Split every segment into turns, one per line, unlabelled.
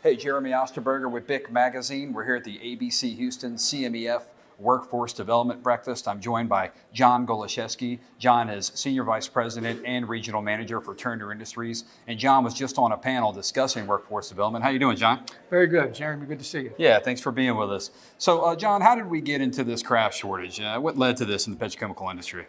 Hey, Jeremy Osterberger with BIC Magazine. We're here at the ABC Houston CMEF Workforce Development Breakfast. I'm joined by John Golashesky. John is Senior Vice President and Regional Manager for Turner Industries. And John was just on a panel discussing workforce development. How you doing, John?
Very good, Jeremy. Good to see you.
Yeah, thanks for being with us. So, John, how did we get into this craft shortage? What led to this in the petrochemical industry?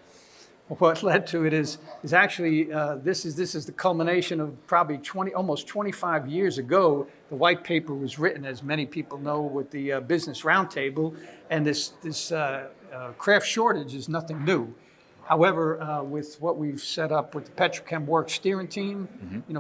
What led to it is actually this is the culmination of probably almost 25 years ago. The white paper was written, as many people know, with the Business Roundtable, and this craft shortage is nothing new. However, with what we've set up with the Petrochem Work Steering Team,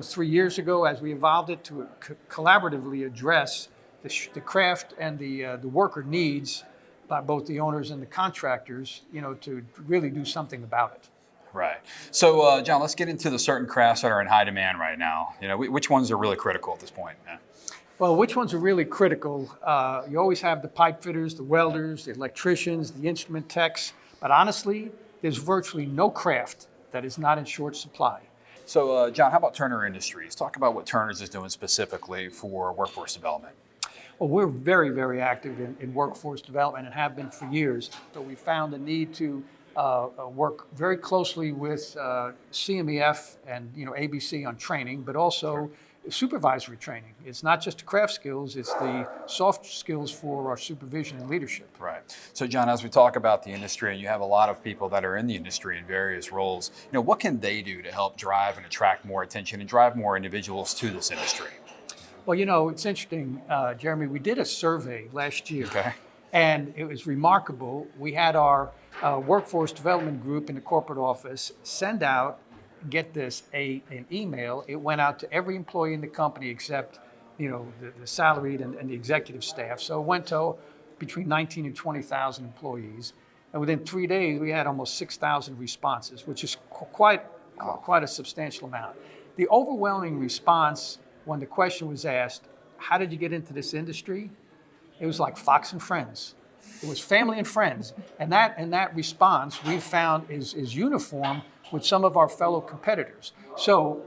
3 years ago, as we evolved it to collaboratively address the craft and the worker needs by both the owners and the contractors, to really do something about it.
Right. So, John, let's get into the certain crafts that are in high demand right now. Which ones are really critical at this point? Yeah.
Well, which ones are really critical? You always have the pipe fitters, the welders, the electricians, the instrument techs. But honestly, there's virtually no craft that is not in short supply.
So, John, how about Turner Industries? Talk about what Turner's is doing specifically for workforce development.
Well, we're very, very active in workforce development and have been for years. So we found the need to work very closely with CMEF and ABC on training, but also supervisory training. It's not just the craft skills, it's the soft skills for our supervision and leadership.
Right. So, John, as we talk about the industry, and you have a lot of people that are in the industry in various roles, what can they do to help drive and attract more attention and drive more individuals to this industry?
Well, it's interesting, Jeremy, we did a survey last year,
okay,
and it was remarkable. We had our workforce development group in the corporate office send out, get this, an email. It went out to every employee in the company except, the salaried and the executive staff. So it went to between 19 and 20,000 employees. And within 3 days, we had almost 6,000 responses, which is quite a substantial amount. The overwhelming response when the question was asked, how did you get into this industry? It was like Fox and Friends. It was family and friends. And that response we found is uniform with some of our fellow competitors. So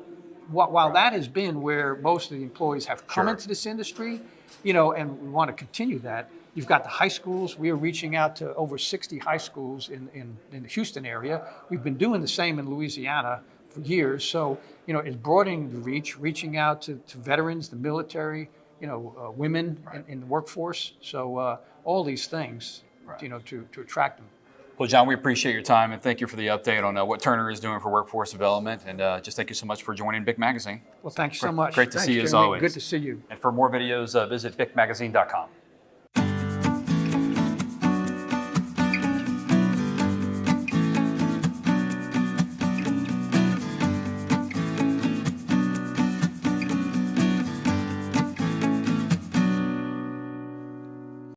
while that has been where most of the employees have come into this industry, and we want to continue that, you've got the high schools. We are reaching out to over 60 high schools in the Houston area. We've been doing the same in Louisiana for years. So, it's broadening the reaching out to veterans, the military, women in the workforce. So all these things, to attract them.
Well, John, we appreciate your time and thank you for the update on what Turner is doing for workforce development. And just thank you so much for joining BIC Magazine.
Well, thanks so much.
Great to see you as
Jeremy.
always.
Good to see you.
And for more videos, visit bicmagazine.com.